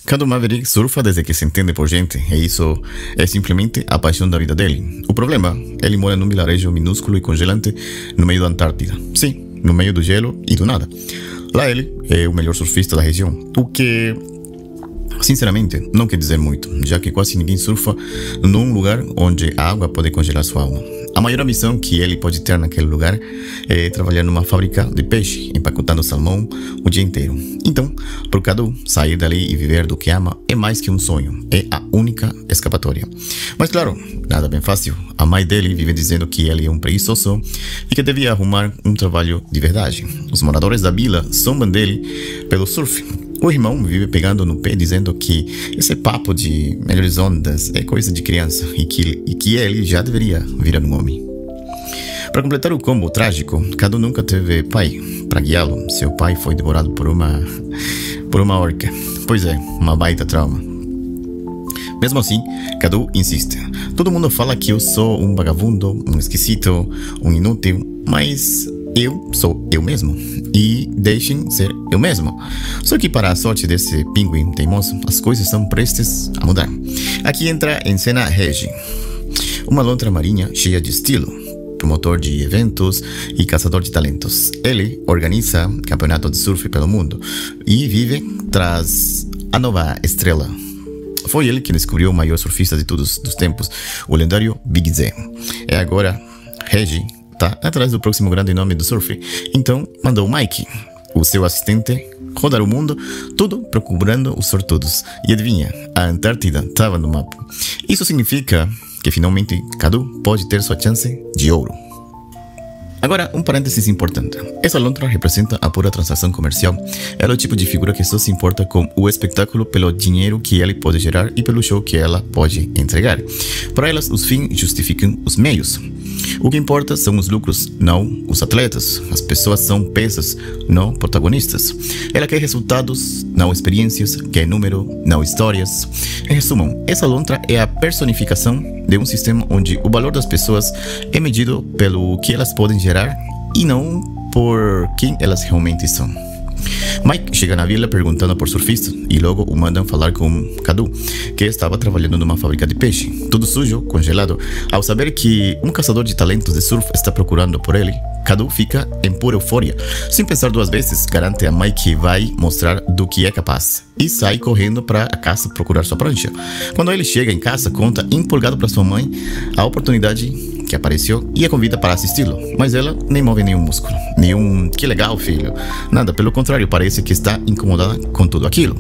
Cadu Maverick surfa desde que se entende por gente, e isso é simplesmente a paixão da vida dele. O problema, ele mora num vilarejo minúsculo e congelante no meio da Antártida. Sim, no meio do gelo e do nada. Lá ele é o melhor surfista da região, o que, sinceramente, não quer dizer muito, já que quase ninguém surfa num lugar onde a água pode congelar sua alma. A maior missão que ele pode ter naquele lugar é trabalhar numa fábrica de peixe, empacotando salmão o dia inteiro. Então, para o Cadu, sair dali e viver do que ama é mais que um sonho, é a única escapatória. Mas claro, nada bem fácil. A mãe dele vive dizendo que ele é um preguiçoso e que devia arrumar um trabalho de verdade. Os moradores da vila zombam dele pelo surf. O irmão vive pegando no pé dizendo que esse papo de melhores ondas é coisa de criança e que ele já deveria virar um homem. Para completar o combo trágico, Cadu nunca teve pai para guiá-lo. Seu pai foi devorado por uma orca. Pois é, uma baita trauma. Mesmo assim, Cadu insiste. Todo mundo fala que eu sou um vagabundo, um esquisito, um inútil, mas eu sou eu mesmo, e deixem ser eu mesmo. Só que para a sorte desse pinguim teimoso, as coisas estão prestes a mudar. Aqui entra em cena Regi, uma lontra marinha cheia de estilo, promotor de eventos e caçador de talentos. Ele organiza campeonato de surf pelo mundo e vive tras a nova estrela. Foi ele que descobriu o maior surfista de todos os tempos, o lendário Big Z. E agora, Regi tá atrás do próximo grande nome do surf, então mandou Mike, o seu assistente, rodar o mundo, tudo procurando os sortudos. E adivinha, a Antártida estava no mapa. Isso significa que finalmente Cadu pode ter sua chance de ouro. Agora, um parênteses importante. Essa lontra representa a pura transação comercial. Ela é o tipo de figura que só se importa com o espetáculo pelo dinheiro que ele pode gerar e pelo show que ela pode entregar. Para elas, os fins justificam os meios. O que importa são os lucros, não os atletas. As pessoas são peças, não protagonistas. Ela quer resultados, não experiências, quer número, não histórias. Em resumo, essa lontra é a personificação de um sistema onde o valor das pessoas é medido pelo que elas podem gerar e não por quem elas realmente são. Mike chega na vila perguntando por surfistas e logo o mandam falar com Cadu, que estava trabalhando numa fábrica de peixe, tudo sujo, congelado. Ao saber que um caçador de talentos de surf está procurando por ele, Cadu fica em pura euforia. Sem pensar duas vezes, garante a Mike que vai mostrar do que é capaz e sai correndo para a casa procurar sua prancha. Quando ele chega em casa, conta empolgado para sua mãe a oportunidade que apareceu e a convida para assisti-lo, mas ela nem move nenhum músculo, nenhum "que legal, filho", nada, pelo contrário, parece que está incomodada com tudo aquilo.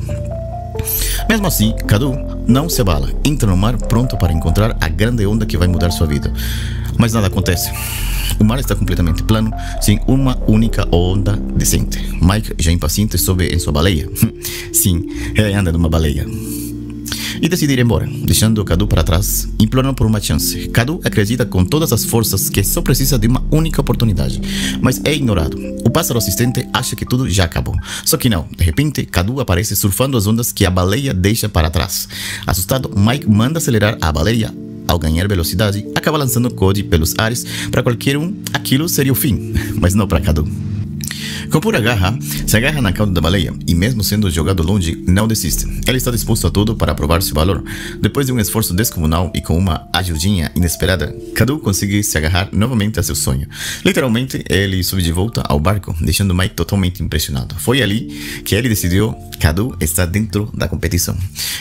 Mesmo assim, Cadu não se abala, entra no mar pronto para encontrar a grande onda que vai mudar sua vida. Mas nada acontece. O mar está completamente plano, sem uma única onda decente. Mike, já impaciente, sobe em sua baleia. Sim, ele anda numa baleia. E decide ir embora, deixando Cadu para trás, implorando por uma chance. Cadu acredita com todas as forças que só precisa de uma única oportunidade, mas é ignorado. O pássaro assistente acha que tudo já acabou. Só que não, de repente, Cadu aparece surfando as ondas que a baleia deixa para trás. Assustado, Mike manda acelerar a baleia. Ao ganhar velocidade, acaba lançando Cody pelos ares. Para qualquer um, aquilo seria o fim, mas não para Cadu. Com pura garra, se agarra na cauda da baleia e, mesmo sendo jogado longe, não desiste. Ele está disposto a tudo para provar seu valor. Depois de um esforço descomunal e com uma ajudinha inesperada, Cadu consegue se agarrar novamente a seu sonho. Literalmente, ele sobe de volta ao barco, deixando Mike totalmente impressionado. Foi ali que ele decidiu: Cadu está dentro da competição.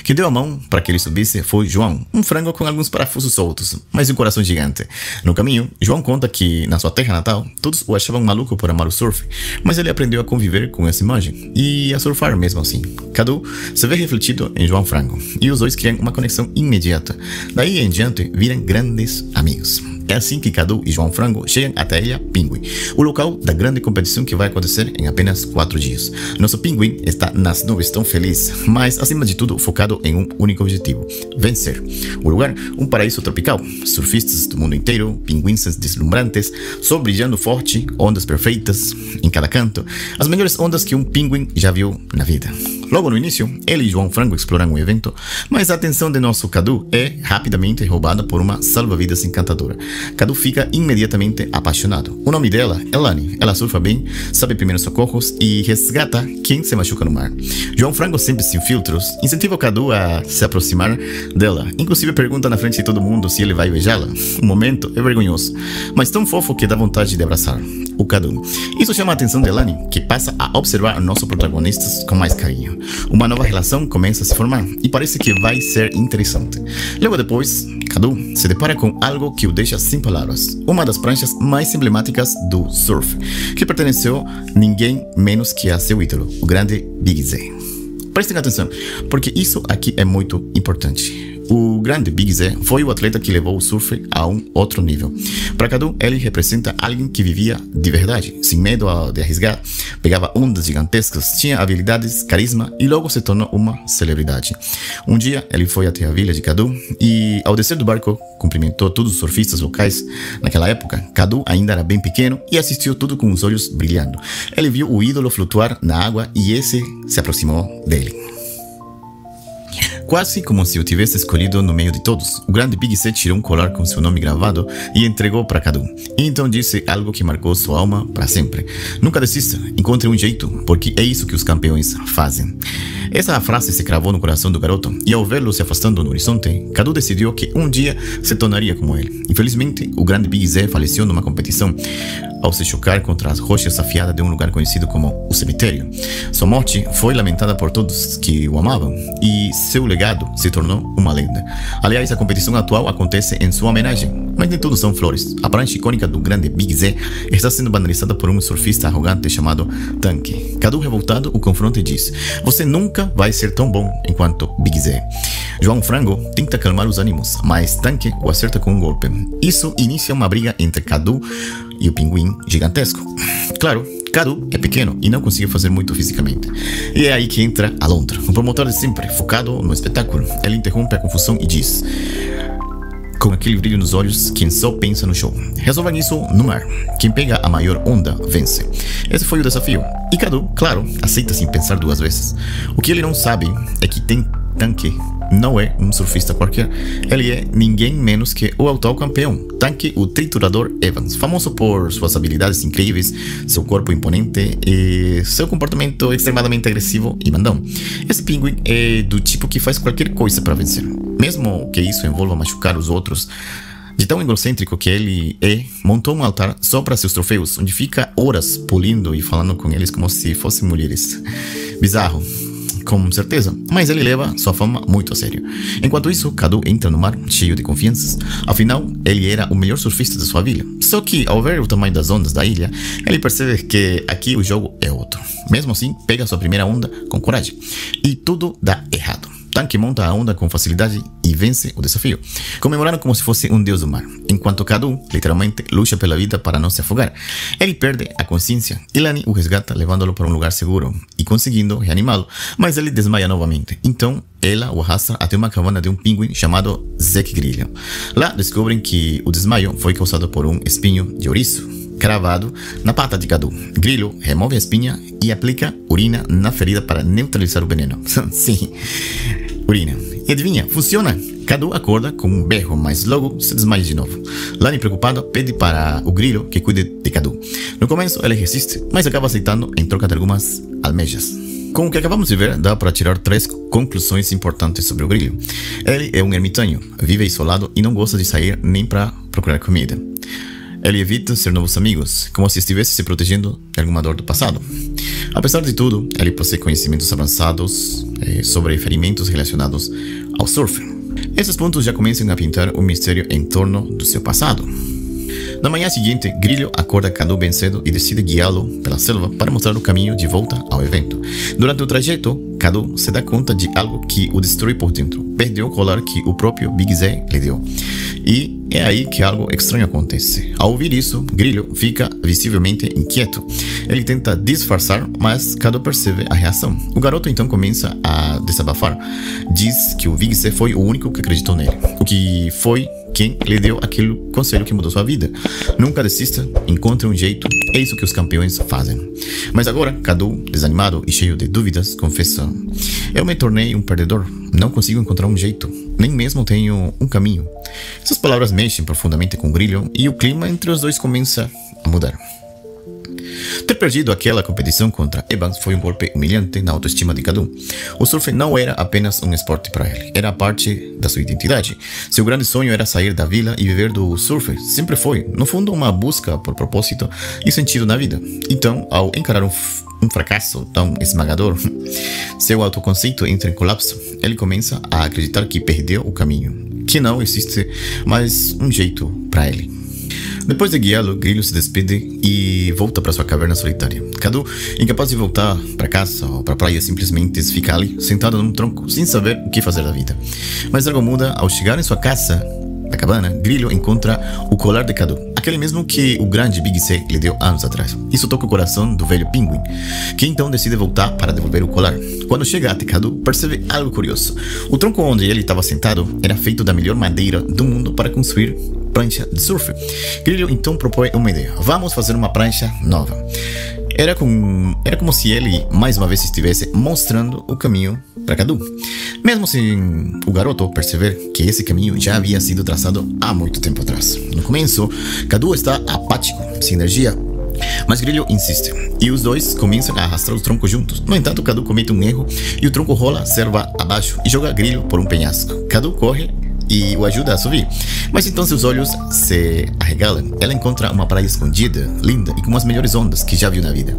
Quem deu a mão para que ele subisse foi João, um frango com alguns parafusos soltos, mas um coração gigante. No caminho, João conta que, na sua terra natal, todos o achavam maluco por amar o surf, mas ele aprendeu a conviver com essa imagem e a surfar mesmo assim. Cadu se vê refletido em João Frango e os dois criam uma conexão imediata. Daí em diante viram grandes amigos. É assim que Cadu e João Frango chegam até a ilha Pinguim, o local da grande competição que vai acontecer em apenas 4 dias. Nosso Pinguim está nas nuvens tão feliz, mas acima de tudo focado em um único objetivo: vencer. O lugar, um paraíso tropical, surfistas do mundo inteiro, pinguins deslumbrantes, sol brilhando forte, ondas perfeitas em cada canto, as melhores ondas que um pinguim já viu na vida. Logo no início, ele e João Frango exploram o evento, mas a atenção de nosso Cadu é rapidamente roubada por uma salva-vidas encantadora. Cadu fica imediatamente apaixonado. O nome dela é Lani. Ela surfa bem, sabe primeiros socorros e resgata quem se machuca no mar. João Frango, sempre sem filtros, incentiva o Cadu a se aproximar dela. Inclusive pergunta na frente de todo mundo se ele vai beijá-la. O momento é vergonhoso, mas tão fofo que dá vontade de abraçar o Cadu. Isso chama a atenção de Lani, que passa a observar nossos protagonistas com mais carinho. Uma nova relação começa a se formar e parece que vai ser interessante. Logo depois, Cadu se depara com algo que o deixa sem palavras. Uma das pranchas mais emblemáticas do surf, que pertenceu ninguém menos que a seu ídolo, o grande Big Z. Prestem atenção, porque isso aqui é muito importante. O grande Big Z foi o atleta que levou o surf a um outro nível. Para Cadu, ele representa alguém que vivia de verdade, sem medo de arriscar, pegava ondas gigantescas, tinha habilidades, carisma e logo se tornou uma celebridade. Um dia, ele foi até a vila de Cadu e, ao descer do barco, cumprimentou todos os surfistas locais. Naquela época, Cadu ainda era bem pequeno e assistiu tudo com os olhos brilhando. Ele viu o ídolo flutuar na água e esse se aproximou dele. Quase como se o tivesse escolhido no meio de todos, o grande Big Z tirou um colar com seu nome gravado e entregou para Cadu. E então disse algo que marcou sua alma para sempre: nunca desista, encontre um jeito, porque é isso que os campeões fazem. Essa frase se cravou no coração do garoto e, ao vê-lo se afastando no horizonte, Cadu decidiu que um dia se tornaria como ele. Infelizmente, o grande Big Z faleceu numa competição ao se chocar contra as rochas afiadas de um lugar conhecido como o cemitério. Sua morte foi lamentada por todos que o amavam e seu legado se tornou uma lenda. Aliás, a competição atual acontece em sua homenagem, mas nem tudo são flores. A prancha icônica do grande Big Z está sendo banalizada por um surfista arrogante chamado Tanque. Cadu, revoltado, o confronta e diz: você nunca vai ser tão bom enquanto Big Z. João Frango tenta calmar os ânimos, mas Tanque o acerta com um golpe. Isso inicia uma briga entre Cadu e o pinguim gigantesco. Claro, Cadu é pequeno e não conseguiu fazer muito fisicamente. E é aí que entra Alondra, o promotor de sempre, focado no espetáculo. Ele interrompe a confusão e diz, com aquele brilho nos olhos, quem só pensa no show: resolvam isso no mar. Quem pega a maior onda vence. Esse foi o desafio. E Cadu, claro, aceita sem pensar duas vezes. O que ele não sabe é que Tanque não é um surfista qualquer. Ele é ninguém menos que o atual campeão, Tanque, o Triturador Evans, famoso por suas habilidades incríveis, seu corpo imponente e seu comportamento extremadamente agressivo e mandão. Esse pinguim é do tipo que faz qualquer coisa para vencer, mesmo que isso envolva machucar os outros. De tão egocêntrico que ele é, montou um altar só para seus troféus, onde fica horas polindo e falando com eles como se fossem mulheres. Bizarro, com certeza, mas ele leva sua fama muito a sério. Enquanto isso, Cadu entra no mar cheio de confianças. Afinal, ele era o melhor surfista da sua vila. Só que, ao ver o tamanho das ondas da ilha, ele percebe que aqui o jogo é outro. Mesmo assim, pega sua primeira onda com coragem. E tudo dá errado. Tanque monta a onda com facilidade e vence o desafio, comemorando como se fosse um deus do mar, enquanto Cadu, literalmente, luta pela vida para não se afogar. Ele perde a consciência e Lani o resgata, levando-lo para um lugar seguro e conseguindo reanimá-lo, mas ele desmaia novamente. Então, ela o arrasta até uma cabana de um pinguim chamado Zeke Grilho. Lá descobrem que o desmaio foi causado por um espinho de ouriço cravado na pata de Cadu. Grilho remove a espinha e aplica urina na ferida para neutralizar o veneno. Sim, urina. E adivinha, funciona! Cadu acorda com um berro, mas logo se desmaia de novo. Lani, preocupado, pede para o Grilho que cuide de Cadu. No começo ele resiste, mas acaba aceitando em troca de algumas almejas. Com o que acabamos de ver, dá para tirar 3 conclusões importantes sobre o Grilho. Ele é um ermitaño, vive isolado e não gosta de sair nem para procurar comida. Ele evita ser novos amigos, como se estivesse se protegendo de alguma dor do passado. Apesar de tudo, ele possui conhecimentos avançados sobre ferimentos relacionados ao surf. Esses pontos já começam a pintar um mistério em torno do seu passado. Na manhã seguinte, Grilho acorda Cadu bem cedo e decide guiá-lo pela selva para mostrar o caminho de volta ao evento. Durante o trajeto, Cadu se dá conta de algo que o destrói por dentro. Perdeu o colar que o próprio Big Z lhe deu. E é aí que algo estranho acontece. Ao ouvir isso, Grillo fica visivelmente inquieto. Ele tenta disfarçar, mas Cadu percebe a reação. O garoto então começa a desabafar. Diz que o Vigse foi o único que acreditou nele. O que foi quem lhe deu aquele conselho que mudou sua vida. Nunca desista, encontre um jeito. É isso que os campeões fazem. Mas agora, Cadu, desanimado e cheio de dúvidas, confessa: eu me tornei um perdedor. Não consigo encontrar um jeito. Nem mesmo tenho um caminho. Essas palavras mexem profundamente com Grillo e o clima entre os dois começa a mudar. Ter perdido aquela competição contra Evans foi um golpe humilhante na autoestima de Cadu. O surf não era apenas um esporte para ele, era parte da sua identidade. Seu grande sonho era sair da vila e viver do surf. Sempre foi, no fundo, uma busca por propósito e sentido na vida. Então, ao encarar um fracasso tão esmagador, seu autoconceito entra em colapso. Ele começa a acreditar que perdeu o caminho, que não existe mais um jeito para ele. Depois de guiá-lo, Grillo se despede e volta para sua caverna solitária. Cadu, incapaz de voltar para casa ou para a praia, simplesmente fica ali, sentado num tronco, sem saber o que fazer da vida. Mas algo muda ao chegar em sua casa, na cabana. Grillo encontra o colar de Cadu, aquele mesmo que o grande Big C lhe deu anos atrás. Isso toca o coração do velho Pinguim, que então decide voltar para devolver o colar. Quando chega até Cadu, percebe algo curioso. O tronco onde ele estava sentado era feito da melhor madeira do mundo para construir prancha de surf. Grillo então propõe uma ideia: vamos fazer uma prancha nova. Era como se ele mais uma vez estivesse mostrando o caminho para Cadu, mesmo sem o garoto perceber que esse caminho já havia sido traçado há muito tempo atrás. No começo, Cadu está apático, sem energia, mas Grillo insiste e os dois começam a arrastar o tronco juntos. No entanto, Cadu comete um erro e o tronco rola serva abaixo e joga Grillo por um penhasco. Cadu corre e o ajuda a subir, mas então seus olhos se arregalam. Ela encontra uma praia escondida, linda e com as melhores ondas que já viu na vida.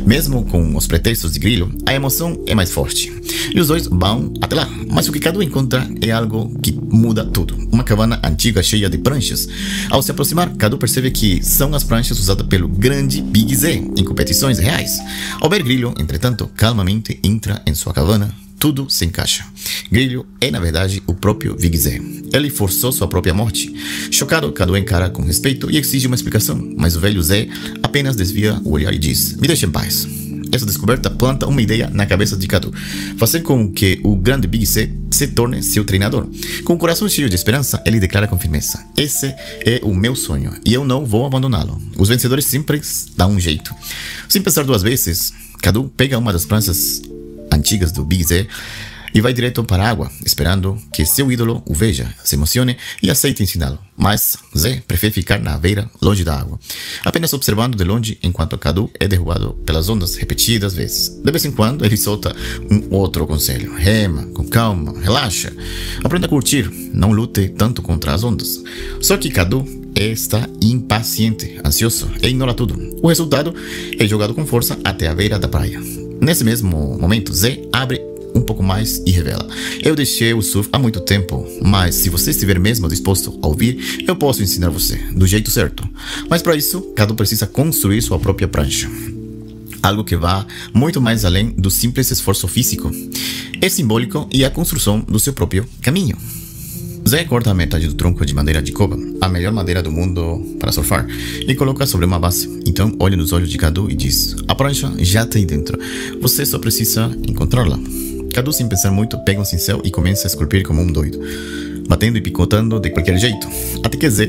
Mesmo com os pretextos de Grillo, a emoção é mais forte e os dois vão até lá. Mas o que Cadu encontra é algo que muda tudo: uma cabana antiga cheia de pranchas. Ao se aproximar, Cadu percebe que são as pranchas usadas pelo grande Big Z em competições reais. Ao ver Grillo, entretanto, calmamente entra em sua cabana, tudo se encaixa. Grillo é, na verdade, o próprio Big Z. Ele forçou sua própria morte. Chocado, Cadu encara com respeito e exige uma explicação, mas o velho Zé apenas desvia o olhar e diz: me deixe em paz. Essa descoberta planta uma ideia na cabeça de Cadu: fazer com que o grande Big C se torne seu treinador. Com o coração cheio de esperança, ele declara com firmeza: esse é o meu sonho e eu não vou abandoná-lo. Os vencedores sempre dão um jeito. Sem pensar duas vezes, Cadu pega uma das pranchas antigas do Big Z e vai direto para a água, esperando que seu ídolo o veja, se emocione e aceite ensiná-lo. Mas Zé prefere ficar na beira, longe da água, apenas observando de longe enquanto Cadu é derrubado pelas ondas repetidas vezes. De vez em quando ele solta um outro conselho: rema, com calma, relaxa, aprenda a curtir, não lute tanto contra as ondas. Só que Cadu está impaciente, ansioso e ignora tudo. O resultado é jogado com força até a beira da praia. Nesse mesmo momento, Zé abre um pouco mais e revela: eu deixei o surf há muito tempo, mas se você estiver mesmo disposto a ouvir, eu posso ensinar você, do jeito certo. Mas para isso, Cadu precisa construir sua própria prancha. Algo que vá muito mais além do simples esforço físico. É simbólico e a construção do seu próprio caminho. Zé corta a metade do tronco de madeira de coba, a melhor madeira do mundo para surfar, e coloca sobre uma base. Então olha nos olhos de Cadu e diz: a prancha já está aí dentro, você só precisa encontrá-la. Cadu, sem pensar muito, pega um cincel e começa a esculpir como um doido, batendo e picotando de qualquer jeito, até que Zé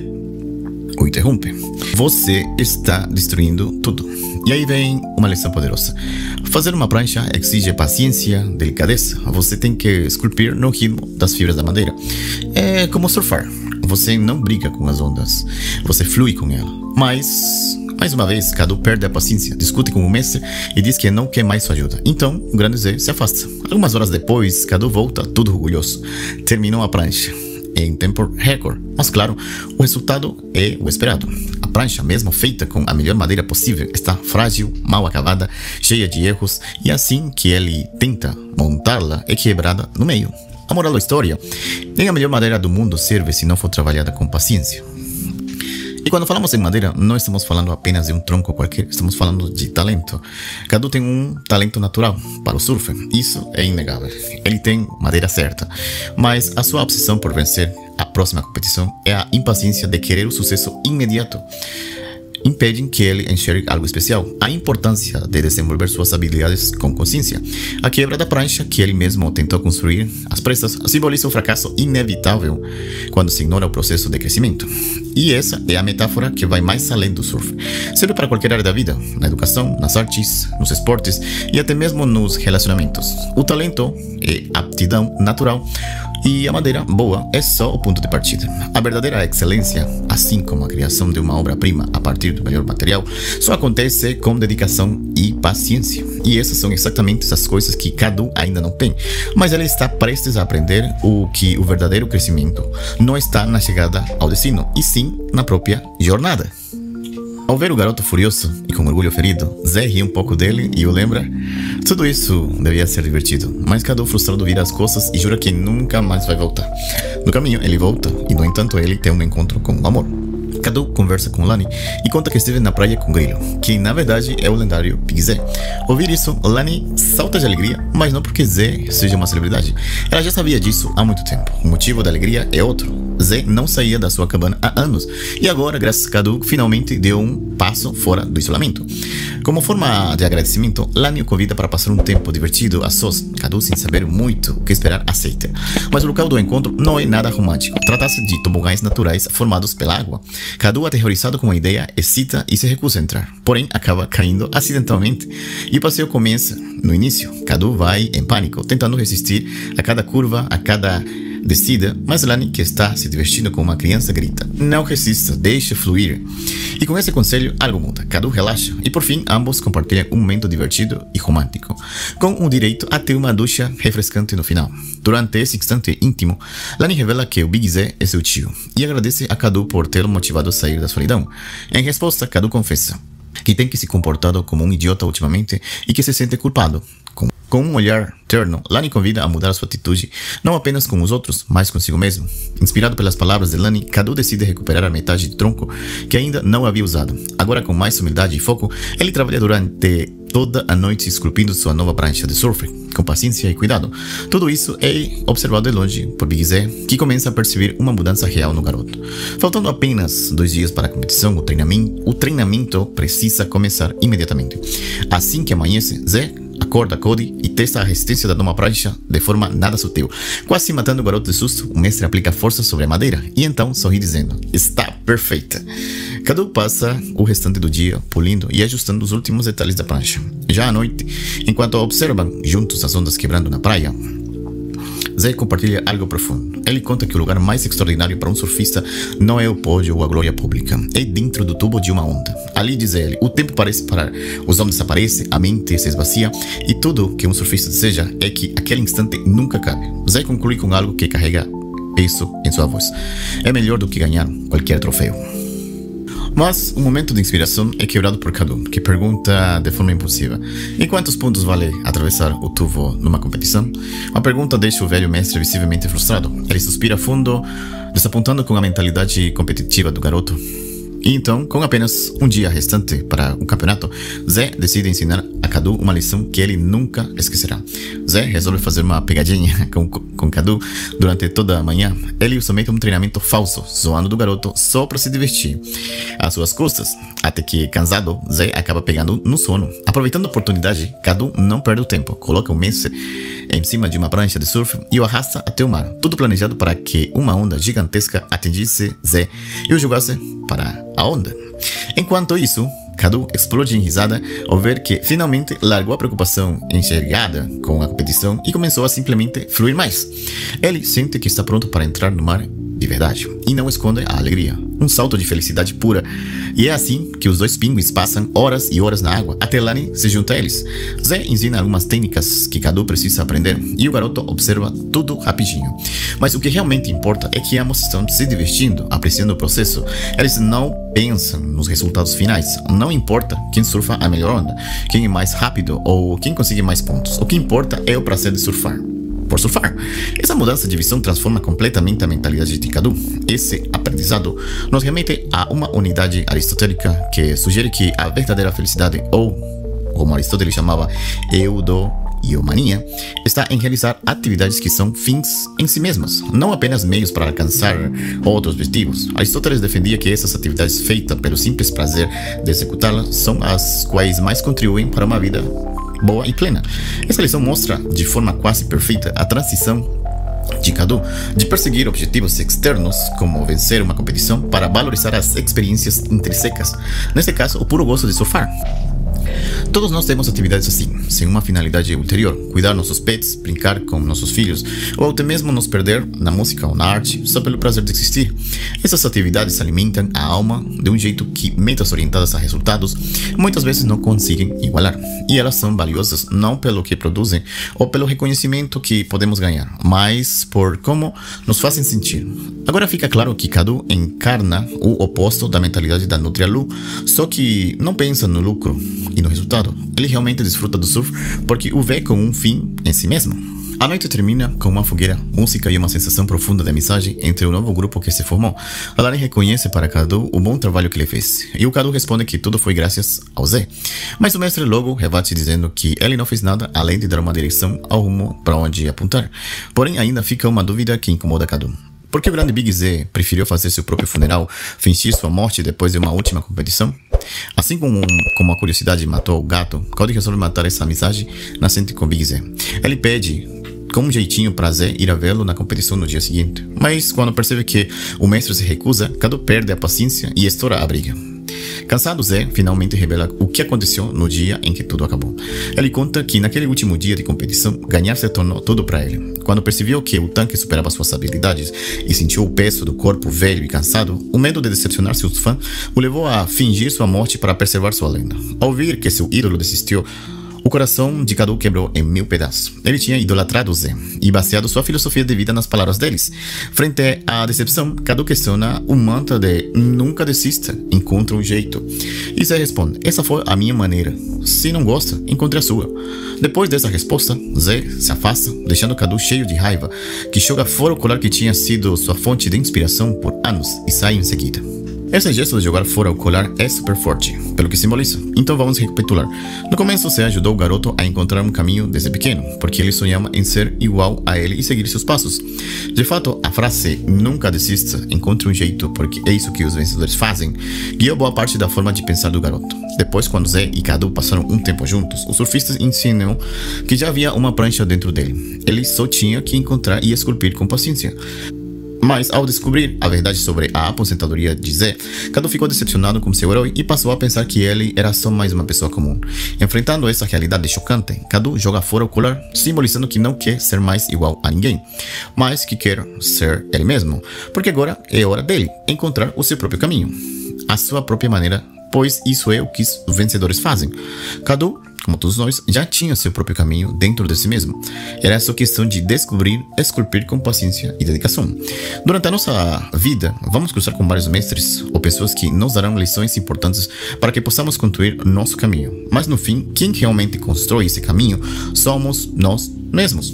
o interrompe: você está destruindo tudo. E aí vem uma lição poderosa: fazer uma prancha exige paciência, delicadeza. Você tem que esculpir no ritmo das fibras da madeira. É como surfar. Você não briga com as ondas, você flui com ela. Mas, mais uma vez, Cadu perde a paciência, discute com o mestre e diz que não quer mais sua ajuda. Então, o grande Zé se afasta. Algumas horas depois, Cadu volta todo orgulhoso. Terminou a prancha em tempo recorde, mas claro, o resultado é o esperado. A prancha, mesmo feita com a melhor madeira possível, está frágil, mal acabada, cheia de erros, e assim que ele tenta montá-la, é quebrada no meio. A moral da história: nem a melhor madeira do mundo serve se não for trabalhada com paciência. E quando falamos em madeira, não estamos falando apenas de um tronco qualquer, estamos falando de talento. Cadu tem um talento natural para o surf, isso é inegável. Ele tem madeira certa, mas a sua obsessão por vencer a próxima competição é a impaciência de querer o sucesso imediato. Impedem que ele enxergue algo especial, a importância de desenvolver suas habilidades com consciência. A quebra da prancha que ele mesmo tentou construir às pressas simboliza o fracasso inevitável quando se ignora o processo de crescimento. E essa é a metáfora que vai mais além do surf. Serve para qualquer área da vida, na educação, nas artes, nos esportes e até mesmo nos relacionamentos. O talento é aptidão natural e a madeira boa é só o ponto de partida. A verdadeira excelência, assim como a criação de uma obra-prima a partir do melhor material, só acontece com dedicação e paciência. E essas são exatamente as coisas que Cadu ainda não tem. Mas ele está prestes a aprender que o verdadeiro crescimento não está na chegada ao destino, e sim na própria jornada. Ao ver o garoto furioso e com orgulho ferido, Zé ri um pouco dele e o lembra. Tudo isso devia ser divertido, mas Cadu frustrado vira as costas e jura que nunca mais vai voltar. No caminho ele volta e no entanto ele tem um encontro com o amor. Cadu conversa com Lani e conta que esteve na praia com Grilo, que na verdade é o lendário Big Zé. Ouvir isso, Lani salta de alegria, mas não porque Zé seja uma celebridade. Ela já sabia disso há muito tempo. O motivo da alegria é outro. Zé não saía da sua cabana há anos e agora, graças a Cadu, finalmente deu um passo fora do isolamento. Como forma de agradecimento, Lani o convida para passar um tempo divertido a sós. Cadu, sem saber muito o que esperar, aceita. Mas o local do encontro não é nada romântico. Trata-se de tobogãs naturais formados pela água. Cadu, aterrorizado com a ideia, excita e se recusa a entrar. Porém, acaba caindo acidentalmente. E o passeio começa. No início, Cadu vai em pânico, tentando resistir a cada curva, a cada descida, mas Lani, que está se divertindo com uma criança, grita: não resista, deixe fluir. E com esse conselho, algo muda. Cadu relaxa e por fim, ambos compartilham um momento divertido e romântico, com o direito a ter uma ducha refrescante no final. Durante esse instante íntimo, Lani revela que o Big Zé é seu tio e agradece a Cadu por tê-lo motivado a sair da solidão. Em resposta, Cadu confessa que tem que se comportado como um idiota ultimamente e que se sente culpado. Com um olhar terno, Lani convida a mudar sua atitude, não apenas com os outros, mas consigo mesmo. Inspirado pelas palavras de Lani, Cadu decide recuperar a metade de tronco que ainda não havia usado. Agora, com mais humildade e foco, ele trabalha durante toda a noite esculpindo sua nova prancha de surf, com paciência e cuidado. Tudo isso é observado de longe por Big Zé, que começa a perceber uma mudança real no garoto. Faltando apenas 2 dias para a competição, o treinamento precisa começar imediatamente. Assim que amanhece, Zé acorda Cody e testa a resistência da nova prancha de forma nada sutil. Quase matando o garoto de susto, o mestre aplica força sobre a madeira e então sorri dizendo: está perfeita. Cadu passa o restante do dia polindo e ajustando os últimos detalhes da prancha. Já à noite, enquanto observam juntos as ondas quebrando na praia, Zé compartilha algo profundo. Ele conta que o lugar mais extraordinário para um surfista não é o pódio ou a glória pública, é dentro do tubo de uma onda. Ali, diz ele, o tempo parece parar, os homens desaparecem, a mente se esvazia e tudo que um surfista deseja é que aquele instante nunca acabe. Zé conclui com algo que carrega peso em sua voz: é melhor do que ganhar qualquer troféu. Mas o momento de inspiração é quebrado por Cadu, que pergunta de forma impulsiva: em quantos pontos vale atravessar o tubo numa competição? Uma pergunta deixa o velho mestre visivelmente frustrado. Ele suspira fundo, desapontando com a mentalidade competitiva do garoto. E então, com apenas um dia restante para o campeonato, Zé decide ensinar a Cadu uma lição que ele nunca esquecerá. Zé resolve fazer uma pegadinha com Cadu durante toda a manhã. Ele o submete a um treinamento falso, zoando do garoto só para se divertir às suas custas, até que, cansado, Zé acaba pegando no sono. Aproveitando a oportunidade, Cadu não perde o tempo, coloca o mestre em cima de uma prancha de surf e o arrasta até o mar, tudo planejado para que uma onda gigantesca atingisse Zé e o jogasse para a onda. Enquanto isso, Cadu explode em risada ao ver que finalmente largou a preocupação enxergada com a competição e começou a simplesmente fluir mais. Ele sente que está pronto para entrar no mar de verdade e não esconde a alegria, um salto de felicidade pura. E é assim que os dois pinguins passam horas e horas na água, até Lani se junta a eles. Zé ensina algumas técnicas que Cadu precisa aprender e o garoto observa tudo rapidinho. Mas o que realmente importa é que ambos estão se divertindo, apreciando o processo. Eles não pensam nos resultados finais. Não importa quem surfa a melhor onda, quem é mais rápido ou quem consegue mais pontos. O que importa é o prazer de surfar. por surfar. Essa mudança de visão transforma completamente a mentalidade de Cadu. Esse aprendizado nos remete a uma unidade aristotélica que sugere que a verdadeira felicidade, ou como Aristóteles chamava eudaimonia, está em realizar atividades que são fins em si mesmas, não apenas meios para alcançar outros objetivos. Aristóteles defendia que essas atividades feitas pelo simples prazer de executá-las são as quais mais contribuem para uma vida boa e plena. Essa lição mostra de forma quase perfeita a transição de Cadu de perseguir objetivos externos, como vencer uma competição, para valorizar as experiências intrínsecas, nesse caso, o puro gosto de surfar. Todos nós temos atividades assim, sem uma finalidade ulterior: cuidar nossos pets, brincar com nossos filhos, ou até mesmo nos perder na música ou na arte só pelo prazer de existir. Essas atividades alimentam a alma de um jeito que metas orientadas a resultados muitas vezes não conseguem igualar. E elas são valiosas não pelo que produzem ou pelo reconhecimento que podemos ganhar, mas por como nos fazem sentir. Agora fica claro que Cadu encarna o oposto da mentalidade da Nutria-Lu, só que não pensa no lucro e no resultado. Ele realmente desfruta do surf porque o vê como um fim em si mesmo. A noite termina com uma fogueira, música e uma sensação profunda de amizade entre o novo grupo que se formou. A Lari reconhece para Cadu o bom trabalho que ele fez, e o Cadu responde que tudo foi graças ao Zé. Mas o mestre logo rebate dizendo que ele não fez nada além de dar uma direção ao rumo para onde apontar. Porém, ainda fica uma dúvida que incomoda Cadu. Por que o grande Big Z preferiu fazer seu próprio funeral, fingir sua morte depois de uma última competição? Assim como a curiosidade matou o gato, Cody resolve matar essa amizade nascente com Big Z. Ele pede com um jeitinho pra Zé ir a vê-lo na competição no dia seguinte. Mas quando percebe que o mestre se recusa, Cadu perde a paciência e estoura a briga. Cansado, Zé finalmente revela o que aconteceu no dia em que tudo acabou. Ele conta que naquele último dia de competição, ganhar se tornou tudo para ele. Quando percebeu que o tanque superava suas habilidades e sentiu o peso do corpo velho e cansado, o medo de decepcionar seus fãs o levou a fingir sua morte para preservar sua lenda. Ao ouvir que seu ídolo desistiu, o coração de Cadu quebrou em 1000 pedaços. Ele tinha idolatrado Zé e baseado sua filosofia de vida nas palavras deles. Frente à decepção, Cadu questiona o mantra de nunca desista, encontre um jeito. E Zé responde: essa foi a minha maneira. Se não gosta, encontre a sua. Depois dessa resposta, Zé se afasta, deixando Cadu cheio de raiva, que joga fora o colar que tinha sido sua fonte de inspiração por anos e sai em seguida. Esse gesto de jogar fora o colar é super forte, pelo que simboliza. Então vamos recapitular. No começo, você ajudou o garoto a encontrar um caminho desde pequeno, porque ele sonhava em ser igual a ele e seguir seus passos. De fato, a frase "nunca desista, encontre um jeito, porque é isso que os vencedores fazem", guiou boa parte da forma de pensar do garoto. Depois, quando Zé e Cadu passaram um tempo juntos, os surfistas ensinam que já havia uma prancha dentro dele. Ele só tinha que encontrar e esculpir com paciência. Mas, ao descobrir a verdade sobre a aposentadoria de Zé, Cadu ficou decepcionado com seu herói e passou a pensar que ele era só mais uma pessoa comum. Enfrentando essa realidade chocante, Cadu joga fora o colar, simbolizando que não quer ser mais igual a ninguém, mas que quer ser ele mesmo, porque agora é hora dele encontrar o seu próprio caminho, a sua própria maneira, pois isso é o que os vencedores fazem. Cadu, como todos nós, já tinha seu próprio caminho dentro de si mesmo. Era só questão de descobrir, esculpir com paciência e dedicação. Durante a nossa vida, vamos cruzar com vários mestres ou pessoas que nos darão lições importantes para que possamos construir nosso caminho. Mas no fim, quem realmente constrói esse caminho somos nós mesmos.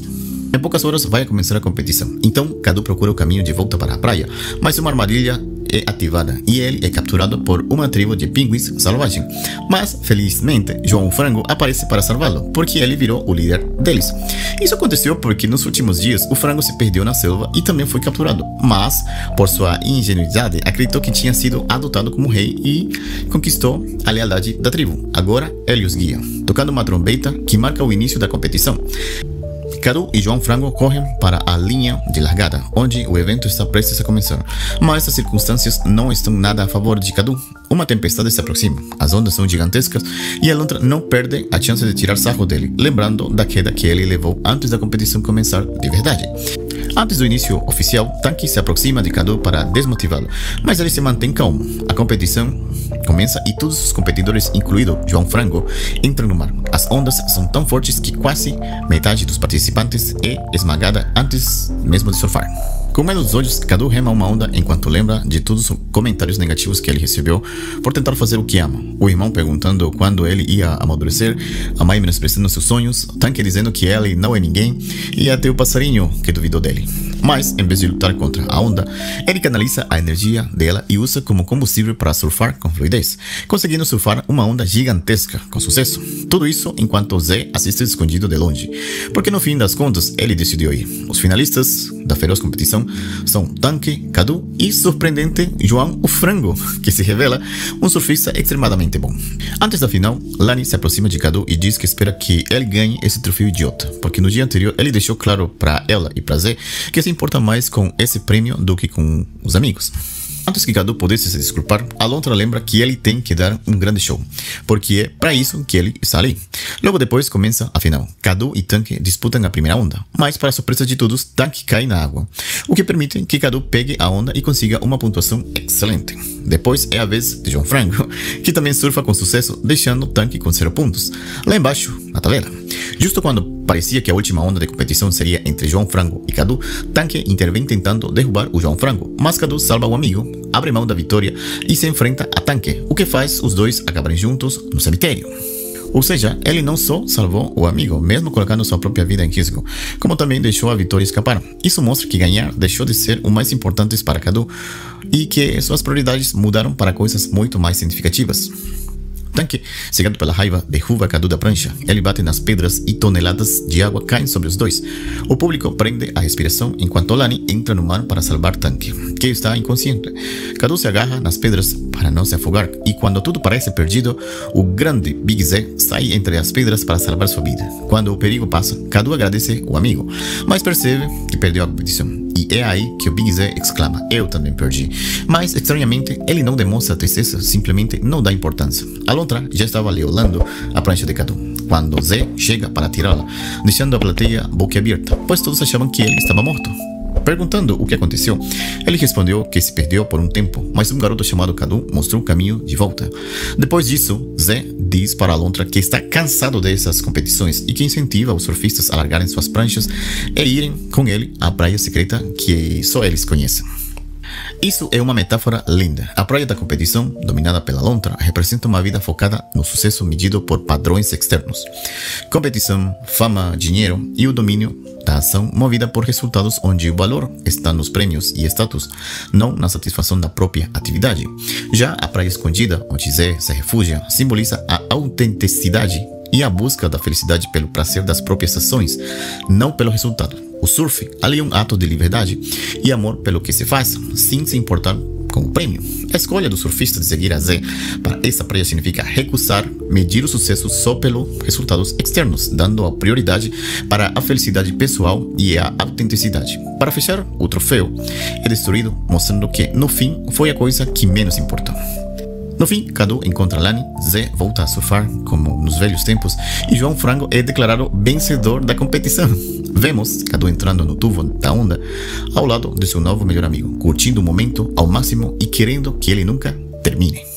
Em poucas horas vai começar a competição. Então, Cadu procura o caminho de volta para a praia, mas uma armadilha é ativada e ele é capturado por uma tribo de pinguins selvagem. Mas, felizmente, João Frango aparece para salvá-lo, porque ele virou o líder deles. Isso aconteceu porque nos últimos dias o Frango se perdeu na selva e também foi capturado, mas, por sua ingenuidade, acreditou que tinha sido adotado como rei e conquistou a lealdade da tribo. Agora ele os guia, tocando uma trombeta que marca o início da competição. Cadu e João Frango correm para a linha de largada, onde o evento está prestes a começar. Mas as circunstâncias não estão nada a favor de Cadu. Uma tempestade se aproxima, as ondas são gigantescas e a lontra não perde a chance de tirar sarro dele, lembrando da queda que ele levou antes da competição começar de verdade. Antes do início oficial, Tanque se aproxima de Cadu para desmotivá-lo, mas ele se mantém calmo. A competição começa e todos os competidores, incluído João Frango, entram no mar. As ondas são tão fortes que quase metade dos participantes é esmagada antes mesmo de surfar. Com medo dos olhos, Cadu rema uma onda enquanto lembra de todos os comentários negativos que ele recebeu por tentar fazer o que ama. O irmão perguntando quando ele ia amadurecer, a mãe menosprezando seus sonhos, Tanque dizendo que ele não é ninguém e até o passarinho que duvidou dele. Mas, em vez de lutar contra a onda, ele canaliza a energia dela e usa como combustível para surfar com fluidez, conseguindo surfar uma onda gigantesca com sucesso. Tudo isso enquanto Zé assiste escondido de longe, porque no fim das contas ele decidiu ir. Os finalistas da feroz competição são Tanque, Cadu e, surpreendente, João o Frango, que se revela um surfista extremadamente bom. Antes da final, Lani se aproxima de Cadu e diz que espera que ele ganhe esse troféu idiota, porque no dia anterior ele deixou claro para ela e para Zé que se importa mais com esse prêmio do que com os amigos. Antes que Cadu pudesse se desculpar, Alondra lembra que ele tem que dar um grande show, porque é para isso que ele está ali. Logo depois começa a final. Cadu e Tanque disputam a primeira onda, mas para surpresa de todos, Tanque cai na água, o que permite que Cadu pegue a onda e consiga uma pontuação excelente. Depois é a vez de João Frango, que também surfa com sucesso, deixando Tanque com 0 pontos, lá embaixo, na tabela. Justo quando parecia que a última onda de competição seria entre João Frango e Cadu, Tanque intervém tentando derrubar o João Frango, mas Cadu salva o amigo, abre mão da vitória e se enfrenta a Tanque, o que faz os dois acabarem juntos no cemitério. Ou seja, ele não só salvou o amigo, mesmo colocando sua própria vida em risco, como também deixou a vitória escapar. Isso mostra que ganhar deixou de ser o mais importante para Cadu e que suas prioridades mudaram para coisas muito mais significativas. Tanque, cegado pela raiva, derruba Cadu da prancha. Ele bate nas pedras e toneladas de água caem sobre os dois. O público prende a respiração enquanto Lani entra no mar para salvar Tanque, que está inconsciente. Cadu se agarra nas pedras para não se afogar e quando tudo parece perdido, o grande Big Zé sai entre as pedras para salvar sua vida. Quando o perigo passa, Cadu agradece o amigo, mas percebe que perdeu a competição. E é aí que o Big Zé exclama: eu também perdi. Mas, estranhamente, ele não demonstra tristeza, simplesmente não dá importância. Alondra já estava leolando a prancha de Cadu, quando Zé chega para tirá-la, deixando a plateia boquiaberta, pois todos achavam que ele estava morto. Perguntando o que aconteceu, ele respondeu que se perdeu por um tempo, mas um garoto chamado Cadu mostrou o caminho de volta. Depois disso, Zé diz para Alondra que está cansado dessas competições e que incentiva os surfistas a largarem suas pranchas e irem com ele à praia secreta que só eles conhecem. Isso é uma metáfora linda. A praia da competição, dominada pela Alondra, representa uma vida focada no sucesso medido por padrões externos. Competição, fama, dinheiro e o domínio da ação movida por resultados onde o valor está nos prêmios e status, não na satisfação da própria atividade. Já a praia escondida, onde Zé se refugia, simboliza a autenticidade e a busca da felicidade pelo prazer das próprias ações, não pelo resultado. O surf ali é um ato de liberdade e amor pelo que se faz, sem se importar com o prêmio. A escolha do surfista de seguir a Zé para essa praia significa recusar medir o sucesso só pelos resultados externos, dando a prioridade para a felicidade pessoal e a autenticidade. Para fechar, o troféu é destruído, mostrando que, no fim, foi a coisa que menos importou. No fim, Cadu encontra Lani, Zé volta a surfar como nos velhos tempos e João Frango é declarado vencedor da competição. Vemos Cadu entrando no tubo da onda ao lado de seu novo melhor amigo, curtindo o momento ao máximo e querendo que ele nunca termine.